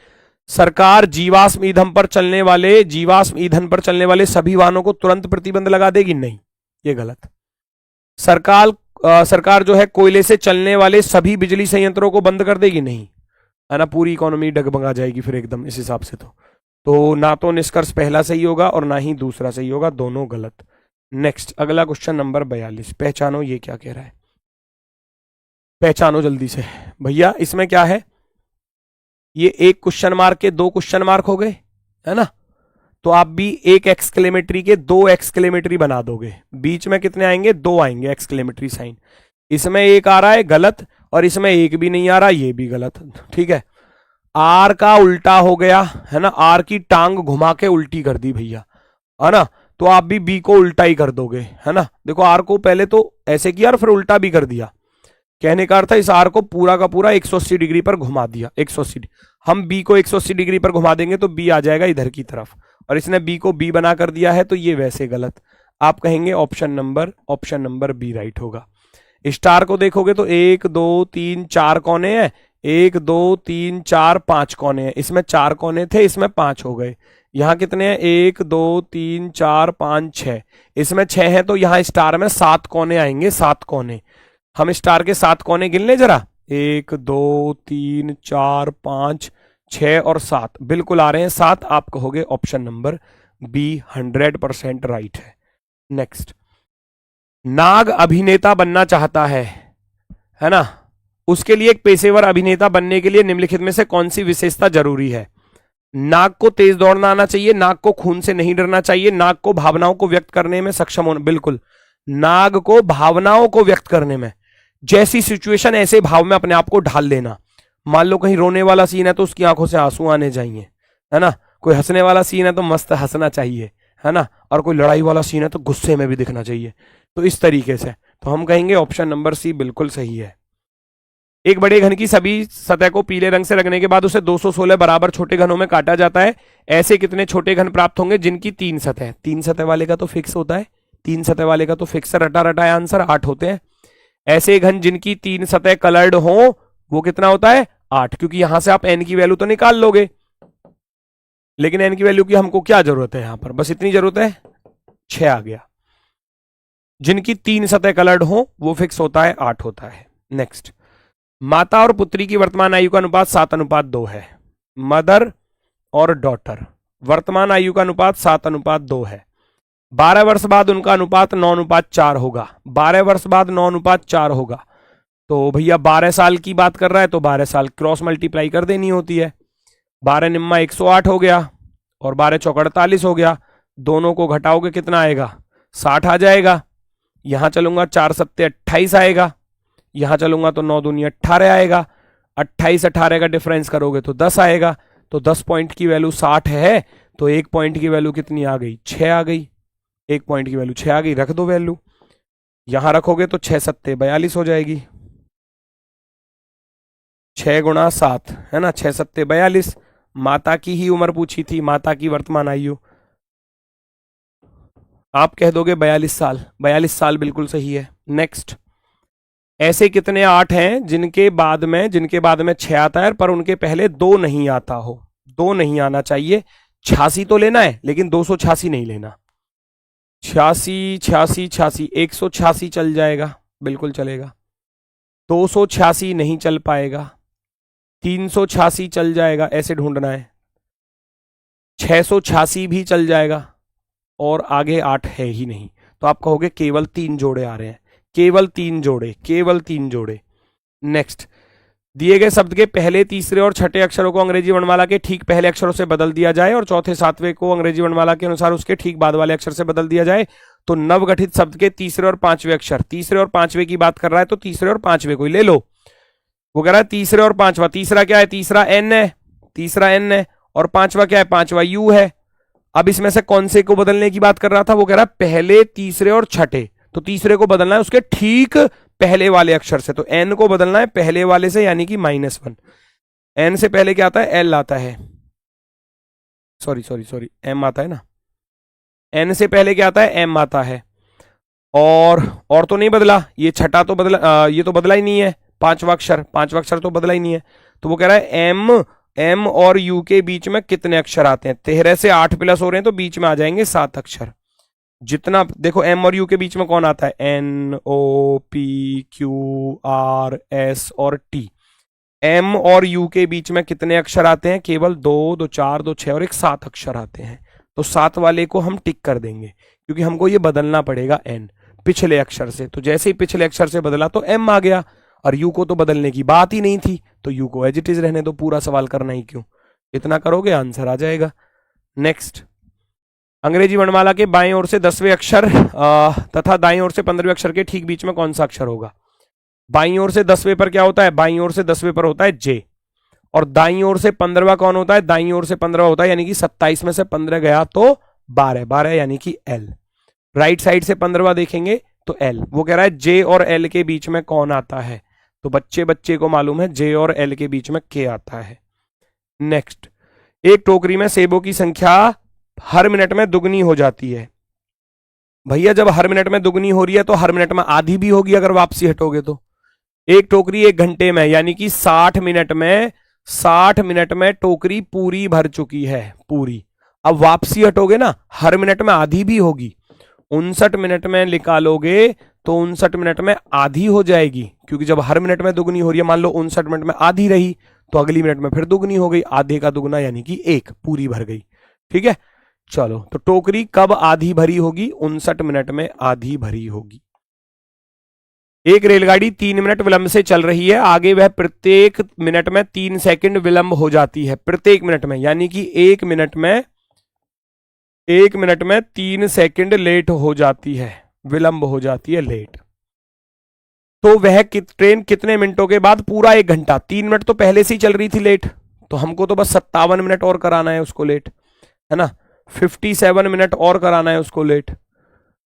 सरकार जीवाश्म ईंधन पर चलने वाले सभी वाहनों को तुरंत प्रतिबंध लगा देगी? नहीं, ये गलत। सरकार जो है कोयले से चलने वाले सभी बिजली संयंत्रों को बंद कर देगी? नहीं, है ना, पूरी इकोनॉमी डगमगा जाएगी फिर एकदम इस हिसाब से। तो ना तो निष्कर्ष पहला सही होगा और ना ही दूसरा सही होगा, दोनों गलत। नेक्स्ट अगला क्वेश्चन नंबर 42, पहचानो ये क्या कह रहा है, पहचानो जल्दी से भैया। इसमें क्या है? ये एक क्वेश्चन मार्क के 2 क्वेश्चन मार्क हो गए, है ना, तो आप भी एक एक्सक्लेमेटरी के 2 एक्सक्लेमेटरी बना दोगे। बीच में कितने आएंगे? 2 आएंगे एक्सक्लेमेटरी साइन। इसमें एक आ रहा है गलत और इसमें एक भी नहीं आ रहा, ये भी गलत, ठीक है। आर का उल्टा हो गया, है ना, आर की टांग घुमा के उल्टी कर दी भैया, है ना, तो आप भी बी को उल्टा ही कर दोगे, है ना। देखो आर को पहले तो ऐसे किया और फिर उल्टा भी कर दिया, कहने का अर्थ है इस आर को पूरा का पूरा 180 डिग्री पर घुमा दिया, 180। हम बी को 180 डिग्री पर घुमा देंगे तो बी आ जाएगा इधर की तरफ, और इसने बी को बी बना कर दिया है, तो ये वैसे गलत। आप कहेंगे ऑप्शन नंबर बी राइट होगा। स्टार को देखोगे तो 1 2 3 4 कोने हैं, 1 2 3 4 5 कोने हैं। इसमें 4 कोने थे, इसमें 5 हो गए। यहाँ कितने हैं? 1 2 3 4 5 6, इसमें 6 हैं, तो यहाँ स्टार में 7 कोने आएंगे, 7 कोने। हम स्टार के 7 कोने गिन ले जरा, 1 2 3 4 5 6 और 7, बिल्कुल आ रहे हैं 7। आप कहोगे ऑप्शन नंबर बी 100% राइट है। नेक्स्ट, नाग अभिनेता बनना चाहता है ना, उसके लिए एक पेशेवर अभिनेता बनने के लिए निम्नलिखित में से कौन सी विशेषता जरूरी है? नाग को तेज दौड़ना आना चाहिए, नाग को खून से नहीं डरना चाहिए, नाग को भावनाओं को व्यक्त करने में सक्षम होना, बिल्कुल नाग को भावनाओं को व्यक्त करने में, जैसी सिचुएशन ऐसे भाव में अपने आप को ढाल लेना। मान लो कहीं रोने वाला सीन है तो उसकी आंखों से आंसू आने चाहिए, है ना। कोई हंसने वाला सीन है तो मस्त हंसना चाहिए, है ना। और कोई लड़ाई वाला सीन है तो गुस्से में भी दिखना चाहिए। तो इस तरीके से तो हम कहेंगे ऑप्शन नंबर सी बिल्कुल सही है। एक बड़े घन की सभी सतह को पीले रंग से रंगने के बाद उसे 216 बराबर छोटे घनों में काटा जाता है। ऐसे कितने छोटे घन प्राप्त होंगे जिनकी 3 सतह, 3 सतह वाले का तो फिक्स होता है, 3 सतह वाले का तो फिक्स रटा रटा है आंसर 8 होते हैं। ऐसे घन जिनकी 3 सतह कलर्ड हो वो कितना होता है 8, क्योंकि यहां से आप एन की वैल्यू तो निकाल लोगे, लेकिन एन की वैल्यू की हमको क्या जरूरत है, यहां पर बस इतनी जरूरत है 6 आ गया। जिनकी 3 सतह कलर्ड हो वो फिक्स होता है 8 होता है। नेक्स्ट, माता और पुत्री की वर्तमान आयु का अनुपात 7:2 है। मदर और डॉटर वर्तमान आयु का अनुपात 7:2 है। 12 वर्ष बाद उनका अनुपात 9:4 होगा। 12 वर्ष बाद 9:4 होगा। तो भैया 12 साल की बात कर रहा है तो 12 साल क्रॉस मल्टीप्लाई कर देनी होती है। 12 निम्मा 108 हो गया और 12 चौक 48 हो गया। दोनों को घटाओगे कितना आएगा 60 आ जाएगा। यहां चलूंगा 4 सत्ते 28 आएगा। यहां चलूंगा तो 9 दूनी 18 आएगा। 28 18 का डिफरेंस करोगे तो 10 आएगा। तो 10 पॉइंट की वैल्यू 60 है तो 1 पॉइंट की वैल्यू कितनी आ गई 6 आ गई। 1 पॉइंट की वैल्यू 6 आ गई, रख दो वैल्यू। यहां रखोगे तो 6 सत्ते 42 हो जाएगी। 6 गुणा 7 है ना, 6 सत्ते 42। माता की ही उम्र पूछी थी, माता की वर्तमान आयु आप कह दोगे 42 साल। 42 साल बिल्कुल सही है। नेक्स्ट, ऐसे कितने 8 हैं जिनके बाद में 6 आता है पर उनके पहले 2 नहीं आता हो। 2 नहीं आना चाहिए। 86 तो लेना है लेकिन 286 नहीं लेना। 86 86 86 186 चल जाएगा, बिल्कुल चलेगा। 286 नहीं चल पाएगा। 386 चल जाएगा, ऐसे ढूंढना है। 686 भी चल जाएगा और आगे 8 है ही नहीं। तो आप कहोगे केवल 3 जोड़े आ रहे हैं, केवल 3 जोड़े, केवल 3 जोड़े। नेक्स्ट, दिए गए शब्द के पहले तीसरे और छठे अक्षरों को अंग्रेजी वर्णमाला के ठीक पहले अक्षरों से बदल दिया जाए और चौथे सातवें को अंग्रेजी वर्णमाला के अनुसार उसके ठीक बाद वाले अक्षर से बदल दिया जाए तो नवगठित शब्द के तीसरे और पांचवें अक्षर, तीसरे और पांचवें की बात कर रहा है तो तीसरे और पांचवें को ही ले लो। वो कह रहा है तीसरे और पांचवा, तीसरा क्या है, तीसरा एन है, तीसरा एन है और पांचवा क्या है, पांचवा यू है। अब इसमें से कौन से को बदलने की बात कर रहा था, वो कह रहा है पहले तीसरे और छठे, तो तीसरे को बदलना है उसके ठीक पहले वाले अक्षर से, तो एन को बदलना है पहले वाले से यानी कि -1। एन से पहले क्या आता है, एल आता है, सॉरी एम आता है ना। एन से पहले क्या आता है, एम आता है। और तो नहीं बदला, ये छठा तो बदला, ये तो बदला ही नहीं है, पांचवा अक्षर तो बदला ही नहीं है। तो वो कह रहा है एम और यू के बीच में कितने अक्षर आते हैं, 13 से 8 प्लस हो रहे हैं तो बीच में आ जाएंगे 7 अक्षर। जितना देखो एम और यू के बीच में कौन आता है, N O P Q R S और टी। एम और यू के बीच में कितने अक्षर आते हैं, केवल 2 2 4 2 6 और एक 7 अक्षर आते हैं। तो 7 वाले को हम टिक कर देंगे क्योंकि हमको ये बदलना पड़ेगा एन पिछले अक्षर से। तो जैसे ही पिछले अक्षर से बदला तो एम आ गया और यू को तो बदलने की बात ही नहीं थी, तो यू को एज इट इज रहने दो, पूरा सवाल करना ही क्यों। इतना करोगे आंसर आ जाएगा। नेक्स्ट, अंग्रेजी वर्णमाला के बाएं ओर से 10वें अक्षर तथा दाईं ओर से 15वें अक्षर के ठीक बीच में कौन सा अक्षर होगा। बाईं ओर से 10वें पर क्या होता है, बाईं ओर से 10वें पर होता है जे, और दाईं ओर से 15वां कौन होता है, दाईं ओर से 15वां होता है यानी कि 27 में से 15 गया तो 12 यानी कि एल। राइट साइड से 15वां देखेंगे तो एल। वो कह रहा है जे और एल के बीच में कौन आता है, तो बच्चे को मालूम है जे और एल के बीच में के आता है। नेक्स्ट, एक टोकरी में सेबों की संख्या हर मिनट में दुगनी हो जाती है। भैया जब हर मिनट में दुगनी हो रही है तो हर मिनट में आधी भी होगी अगर वापसी हटोगे तो। एक टोकरी 1 घंटे में यानी कि 60 मिनट में टोकरी पूरी भर चुकी है, पूरी। अब वापसी हटोगे ना, हर मिनट में आधी भी होगी। 59 मिनट में निकालोगे तो 59 मिनट में आधी हो जाएगी, क्योंकि जब हर मिनट में दुगनी हो रही है, मान लो 59 मिनट में आधी रही तो अगली मिनट में फिर दुगनी हो गई, आधे का दुगना यानी कि 1 पूरी भर गई। ठीक है, चलो तो टोकरी कब आधी भरी होगी, 59 मिनट में आधी भरी होगी। एक रेलगाड़ी 3 मिनट विलंब से चल रही है, आगे वह प्रत्येक मिनट में 3 सेकंड विलंब हो जाती है, प्रत्येक मिनट में, यानी कि 1 मिनट में 3 सेकंड लेट हो जाती है। विलंब हो जाती है, लेट। तो वह ट्रेन कितने मिनटों के बाद? पूरा 1 घंटा। 3 मिनट तो पहले से ही चल रही थी लेट, तो हमको तो बस 57 मिनट और कराना है उसको लेट, है ना। 57 मिनट और कराना है उसको लेट।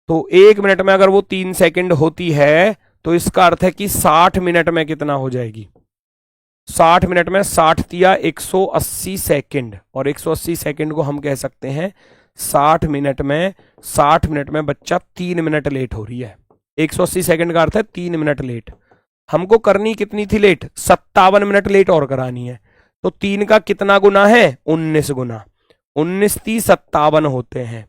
तो 1 मिनट में अगर वो 3 सेकंड होती है तो इसका अर्थ है कि 60 मिनट में कितना हो जाएगी? 60 मिनट में 60 दिया 180 सेकंड, और 180 सेकंड को हम कह सकते हैं 60 मिनट में। 60 मिनट में बच्चा 3 मिनट लेट हो रही है। 180 सेकंड का अर्थ है 3 मिनट लेट। हमको करनी कितनी थी लेट? 57 मिनट लेट और करानी है। तो 3 का कितना गुना है? 19 गुना। 19 30 57 होते हैं।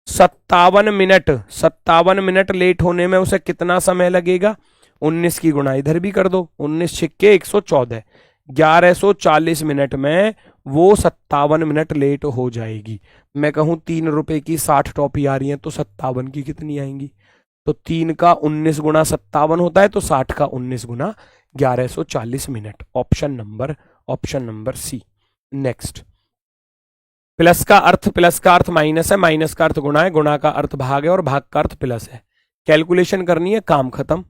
57 मिनट लेट होने में उसे कितना समय लगेगा? 19 की गुणा इधर भी कर दो, 19 छिक्के 114, 1140 मिनट में वो 57 मिनट लेट हो जाएगी। मैं कहूं 3 रुपए की 60 टॉफी आ रही है तो 57 की कितनी आएंगी? तो 3 का 19 गुना 57 होता है, तो 60 का 19 गुना 1140 minute. Option number C. Next, plus का अर्थ माइनस है, माइनस का अर्थ गुणा है, गुणा का अर्थ भाग है, और भाग का अर्थ प्लस है। कैलकुलेशन करनी है, काम खत्म।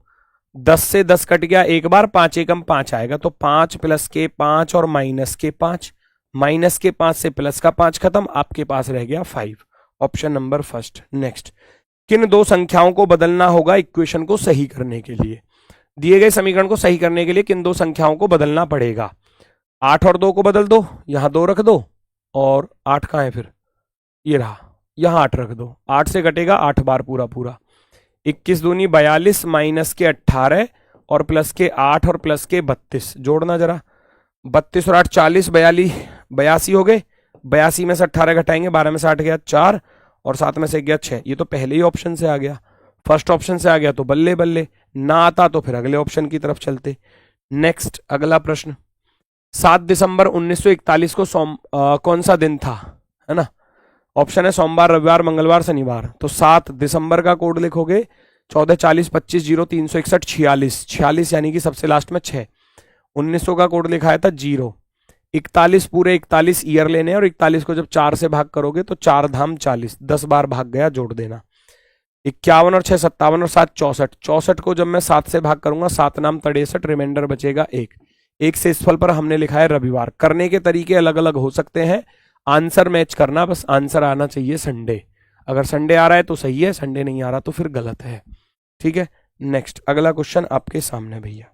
10 से 10 कट गया एक बार, 5 एकम 5 आएगा, तो 5 प्लस के 5 और माइनस के 5, माइनस के 5 से प्लस का 5 खत्म, आपके पास रह गया 5। Option number first. नेक्स्ट, किन दो संख्याओं को बदलना होगा इक्वेशन को सही करने के लिए? दिए गए समीकरण को सही करने के लिए किन दो संख्याओं को बदलना पड़ेगा? 8 और 2 को बदल दो, यहां 2 रख दो, और 8 कहां है फिर? ये रहा, यहां 8 रख दो। 8 से कटेगा 8 बार पूरा पूरा। 21 दूनी 42, माइनस के 18 और प्लस के 8 और प्लस के 32। जोड़ना जरा, 32 और 8 40, 82 हो गए। 82 में से 18 घटाएंगे, 12 में से 8 गया 4, और 7 में से गया 6। ये तो पहले ही ऑप्शन से आ गया, फर्स्ट ऑप्शन से आ गया तो बल्ले बल्ले, ना आता तो फिर अगले ऑप्शन की तरफ चलते। नेक्स्ट, अगला प्रश्न। 7 दिसंबर 1941 को कौन सा दिन था? है ना। ऑप्शन है सोमवार, रविवार, मंगलवार, शनिवार। तो 7 दिसंबर का कोड लिखोगे 14 40 25 0 361 46, 46 यानी कि सबसे लास्ट में 6। 1900 का कोड लिखा था 0। 41 पूरे 41 ईयर लेने, और 41 को जब 4 से भाग करोगे तो 4 धाम 40, 10 बार भाग गया, जोड़ देना। 51 और 6 57 और 7 64। 64 को जब मैं 7 से भाग करूंगा, 7 नाम 63, रिमाइंडर बचेगा 1। एक से इस फल पर हमने लिखा है रविवार। करने के तरीके अलग अलग हो सकते हैं, आंसर मैच करना, बस आंसर आना चाहिए संडे। अगर संडे आ रहा है तो सही है, संडे नहीं आ रहा तो फिर गलत है। ठीक है। नेक्स्ट, अगला क्वेश्चन आपके सामने भैया।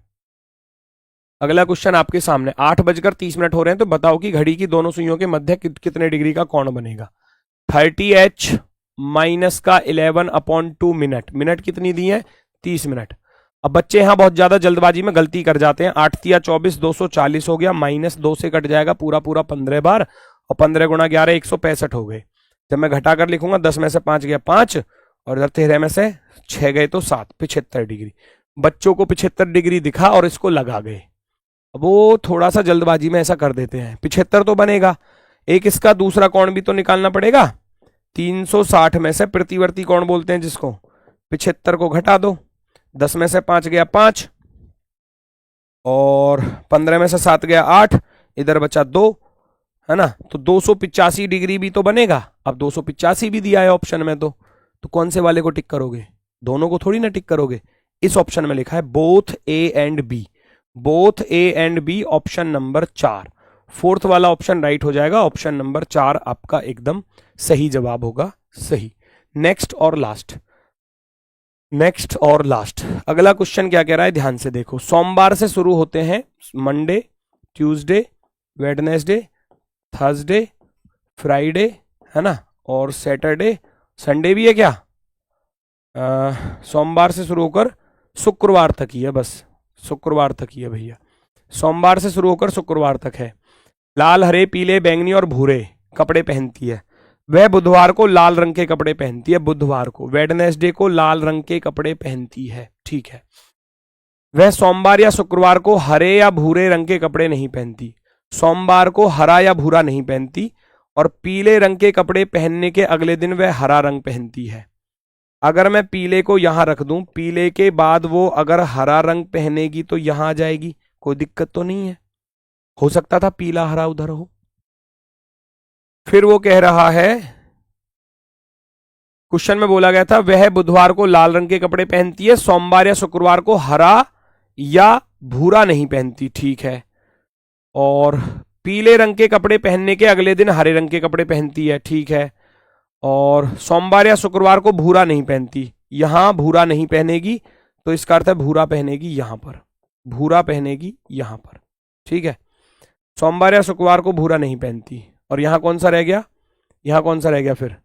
अगला क्वेश्चन आपके सामने। 8:30 हो रहे हैं, तो बताओ कि घड़ी की दोनों सुइयों के मध्य कितने डिग्री का कोण बनेगा? 30h माइनस का 11/2 मिनट। मिनट कितनी दी है? 30 मिनट। अब बच्चे यहां बहुत ज्यादा जल्दबाजी में गलती कर जाते हैं। 8 तिया 24, 240 हो गया, माइनस 2 से कट जाएगा पूरा पूरा 15 बार, और 15 गुणा 11 165 हो गए। जब मैं घटाकर लिखूंगा, 10 में से 5 गया 5, और इधर 13 में से 6 गए तो 7, 75 डिग्री। बच्चों को 75 डिग्री दिखा और इसको लगा गए। अब वो थोड़ा सा जल्दबाजी में ऐसा कर देते हैं। 75 तो बनेगा, एक इसका दूसरा कोण भी तो निकालना पड़ेगा। 360 में से प्रतिवर्ती कोण बोलते हैं जिसको, 75 को घटा दो, 10 में से 5 गया 5, और 15 में से 7 गया 8, इधर बचा 2, है ना। तो 285 डिग्री भी तो बनेगा। अब 285 भी दिया है ऑप्शन में, तो कौन से वाले को टिक करोगे? दोनों को थोड़ी ना टिक करोगे। इस ऑप्शन में लिखा है both A and B, both A and B, option number 4। Fourth वाला ऑप्शन राइट हो जाएगा, ऑप्शन नंबर 4 आपका एकदम सही जवाब होगा, सही। नेक्स्ट और लास्ट, नेक्स्ट और लास्ट। अगला क्वेश्चन क्या कह रहा है, ध्यान से देखो। सोमवार से शुरू होते हैं Monday, Tuesday, Wednesday, Thursday, Friday, है ना, और सैटरडे, संडे भी है क्या? सोमवार से शुरू होकर शुक्रवार तक ही है, बस शुक्रवार तक ही है भैया। सोमवार से शुरू होकर शुक्रवार तक है। लाल, हरे, पीले, बैंगनी और भूरे कपड़े पहनती है। वह बुधवार को लाल रंग के कपड़े पहनती है, बुधवार को। वेडनेसडे को लाल रंग के कपड़े पहनती है, ठीक है। वह सोमवार या शुक्रवार को हरे या भूरे रंग के कपड़े नहीं पहनती। सोमवार को हरा या भूरा नहीं पहनती, और पीले रंग के कपड़े पहनने के अगले दिन वह हरा रंग पहनती है। अगर मैं पीले को यहां रख दूं, पीले के बाद वो अगर हरा रंग पहनेगी तो यहां आ जाएगी, कोई दिक्कत तो नहीं है। हो सकता था पीला हरा उधर हो। फिर वो कह रहा है क्वेश्चन में बोला गया था वह बुधवार को लाल रंग के कपड़े पहनती है, सोमवार या शुक्रवार को हरा या भूरा नहीं पहनती, ठीक है। और पीले रंग के कपड़े पहनने के अगले दिन हरे रंग के कपड़े पहनती है, ठीक है। और सोमवार या शुक्रवार को भूरा नहीं पहनती, यहां भूरा नहीं पहनेगी, तो इसका अर्थ है भूरा पहनेगी यहां पर, भूरा पहनेगी यहां पर, ठीक है। सोमवार या शुक्रवार को भूरा नहीं पहनती। और यहां कौन सा रह गया, यहां कौन सा रह गया फिर,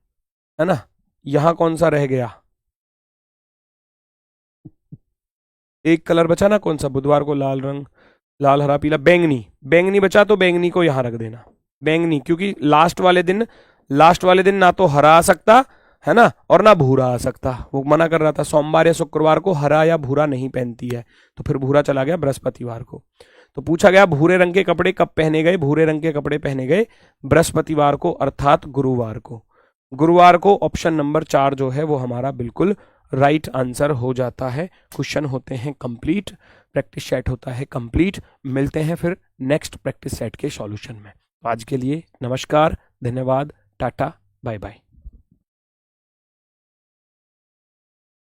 है ना, यहां कौन सा रह गया, एक कलर बचा ना, कौन सा, बुधवार को लाल रंग, लाल हरा पीला, बैंगनी, बैंगनी बचा, तो बैंगनी को यहां रख देना, बैंगनी, क्योंकि लास्ट वाले दिन ना तो हरा आ सकता है ना, और ना भूरा आ सकता, वो मना कर रहा था। सोमवार या शुक्रवार को हरा या भूरा नहीं पहनती है, तो फिर भूरा चला गया बृहस्पतिवार को। तो पूछा गया भूरे रंग के कपड़े कब पहने गए, भूरे रंग के कपड़े पहने गए बृहस्पतिवार को, अर्थात गुरुवार को। गुरुवार को ऑप्शन नंबर 4 जो है वो हमारा बिल्कुल राइट आंसर हो जाता है। क्वेश्चन होते हैं कंप्लीट, प्रैक्टिस सेट होता है कंप्लीट। मिलते हैं फिर नेक्स्ट प्रैक्टिस सेट के सॉल्यूशन में। आज के लिए नमस्कार, धन्यवाद, टाटा, बाय बाय।